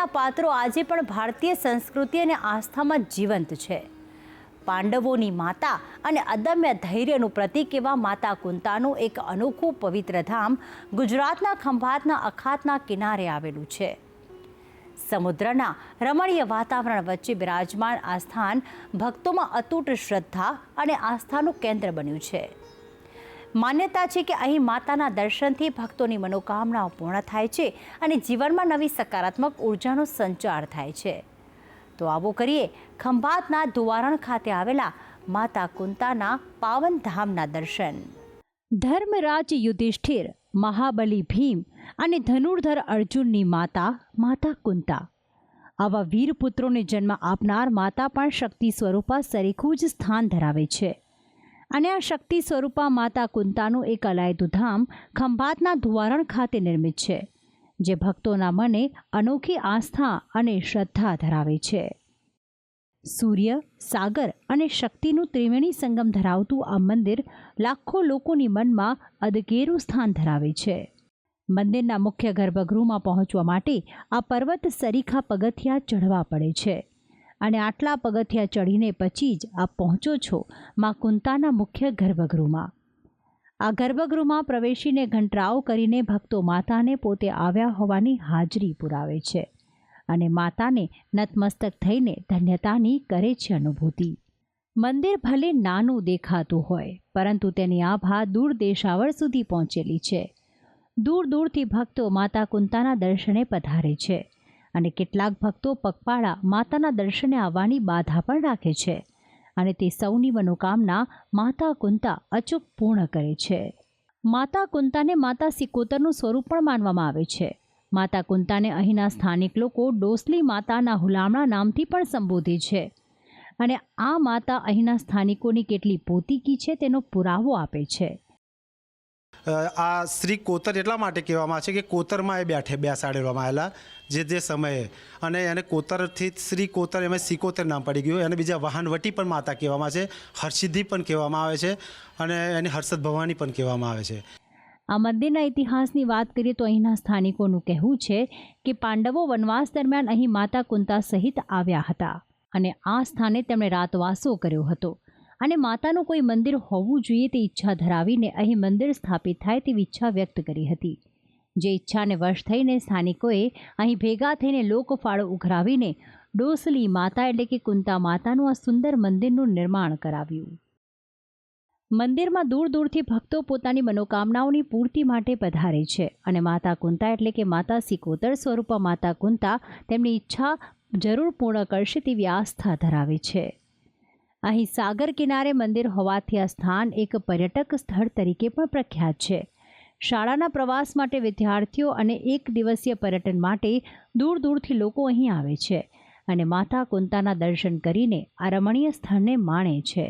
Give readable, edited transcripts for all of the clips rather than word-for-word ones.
કથાના પાત્રો આજે પણ ભારતીય સંસ્કૃતિ અને આસ્થામાં જીવંત છે. પાંડવોની માતા અને અદમ્ય ધૈર્યનું પ્રતીક એવા માતા કુંતાનું એક અનોખું પવિત્ર ધામ ગુજરાતના ખંભાતના અખાતના કિનારે આવેલું છે. સમુદ્રના રમણીય વાતાવરણ વચ્ચે બિરાજમાન આ સ્થાન ભક્તોમાં અતૂટ શ્રદ્ધા અને આસ્થાનું કેન્દ્ર બન્યું છે. માન્યતા છે કે અહીં માતાના દર્શનથી ભક્તોની મનોકામનાઓ પૂર્ણ થાય છે અને જીવનમાં નવી સકારાત્મક ઉર્જાનો સંચાર થાય છે. તો આવો કરીએ ખંભાતના ધુવારણ ખાતે આવેલા માતા કુંતાના પાવન ધામના દર્શન. ધર્મરાજ યુધિષ્ઠિર, મહાબલી ભીમ અને ધનુર્ધર અર્જુનની માતા માતા કુંતા. આવા વીર પુત્રોને જન્મ આપનાર માતા પણ શક્તિ સ્વરૂપા સરીખું જ સ્થાન ધરાવે છે. અને આ શક્તિ સ્વરૂપા માતા કુંતાનું એક અલાયદું ધામ ખંભાતના ધુવારણ ખાતે નિર્મિત છે, જે ભક્તોના મને અનોખી આસ્થા અને શ્રદ્ધા ધરાવે છે. સૂર્ય, સાગર અને શક્તિનું ત્રિવેણી સંગમ ધરાવતું આ મંદિર લાખો લોકોની મનમાં અદકેરું સ્થાન ધરાવે છે. મંદિરના મુખ્ય ગર્ભગૃહમાં પહોંચવા માટે આ પર્વત સરીખા પગથિયા ચઢવા પડે છે અને આટલા પગથિયા ચડીને પછી જ આપ પહોંચો છો મા કુંતાના મુખ્ય ગર્ભગૃહમાં. આ ગર્ભગૃહમાં પ્રવેશીને ઘંટરાવ કરીને ભક્તો માતાને પોતે આવ્યા હોવાની હાજરી પુરાવે છે અને માતાને નતમસ્તક થઈને ધન્યતાની કરે છે અનુભૂતિ. મંદિર ભલે નાનું દેખાતું હોય, પરંતુ તેની આભા દૂર દેશાવર સુધી પહોંચેલી છે. દૂર દૂરથી ભક્તો માતા કુંતાના દર્શને પધારે છે અને કેટલાક ભક્તો પગપાળા માતાના દર્શને આવવાની બાધા પણ રાખે છે અને તે સૌની મનોકામના માતા કુંતા અચૂક પૂર્ણ કરે છે. માતા કુંતાને માતા સિકોતરનું સ્વરૂપ પણ માનવામાં આવે છે. માતા કુંતાને અહીંના સ્થાનિક લોકો ડોસલી માતાના હુલામણા નામથી પણ સંબોધે છે અને આ માતા અહીંના સ્થાનિકોની કેટલી પોતીકી છે તેનો પુરાવો આપે છે. આ શ્રી કોતર એટલા માટે કહેવામાં આવે છે કે કોતરમાં એ બેસાડેવામાં આવેલા જે સમયે, અને એને કોતરથી શ્રી કોતર એમાં સિકોતર નામ પડી ગયું. અને બીજા વાહનવટી પણ માતા કહેવામાં આવે છે, હરસિદ્ધિ પણ કહેવામાં આવે છે અને એને હર્ષદ ભવાની પણ કહેવામાં આવે છે. આ મંદિરના ઇતિહાસની વાત કરીએ તો અહીંના સ્થાનિકોનું કહેવું છે કે પાંડવો વનવાસ દરમિયાન અહીં માતા કુંતા સહિત આવ્યા હતા અને આ સ્થાને તેમણે રાતવાસો કર્યો હતો અને માતાનું કોઈ મંદિર હોવું જોઈએ તે ઈચ્છા ધરાવીને અહીં મંદિર સ્થાપિત થાય તેવી ઈચ્છા વ્યક્ત કરી હતી. જે ઈચ્છાને વશ થઈને સ્થાનિકોએ અહીં ભેગા થઈને લોકફાળો ઉઘરાવીને ડોસલી માતા એટલે કે કુંતા માતાનું આ સુંદર મંદિરનું નિર્માણ કરાવ્યું. મંદિરમાં દૂર દૂરથી ભક્તો પોતાની મનોકામનાઓની પૂર્તિ માટે પધારે છે અને માતા કુંતા એટલે કે માતા સિકોતર સ્વરૂપા માતા કુંતા તેમની ઈચ્છા જરૂર પૂર્ણ કરશે તેવી આસ્થા ધરાવે છે. અહીં સાગર કિનારે મંદિર હોવાથી આ સ્થાન એક પર્યટક સ્થળ તરીકે પણ પ્રખ્યાત છે. શાળાના પ્રવાસ માટે વિદ્યાર્થીઓ અને એક દિવસીય પર્યટન માટે દૂર દૂરથી લોકો અહીં આવે છે અને માતા કુંતાના દર્શન કરીને આ રમણીય સ્થળને માણે છે.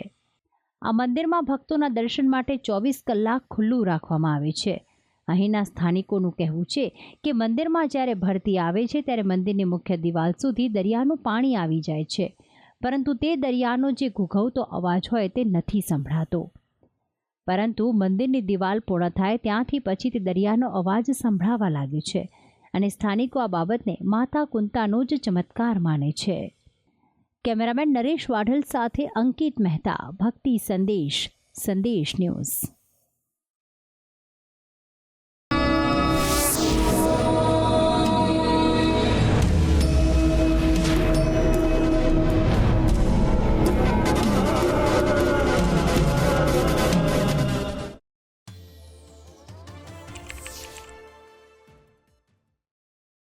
આ મંદિરમાં ભક્તોના દર્શન માટે 24 કલાક ખુલ્લું રાખવામાં આવે છે. અહીંના સ્થાનિકોનું કહેવું છે કે મંદિરમાં જ્યારે ભરતી આવે છે ત્યારે મંદિરની મુખ્ય દિવાલ સુધી દરિયાનું પાણી આવી જાય છે, પરંતુ તે દરિયાનો જે ઘૂઘવતો અવાજ હોય તે નથી સંભળાતો. પરંતુ મંદિરની દિવાલ પૂર્ણ થાય ત્યાંથી પછી તે દરિયાનો અવાજ સંભળાવા લાગે છે અને સ્થાનિકો આ બાબતને માતા કુંતાનો જ ચમત્કાર માને છે. કેમેરામેન નરેશ વાઢલ સાથે અંકિત મહેતા, ભક્તિ સંદેશ, સંદેશ ન્યૂઝ.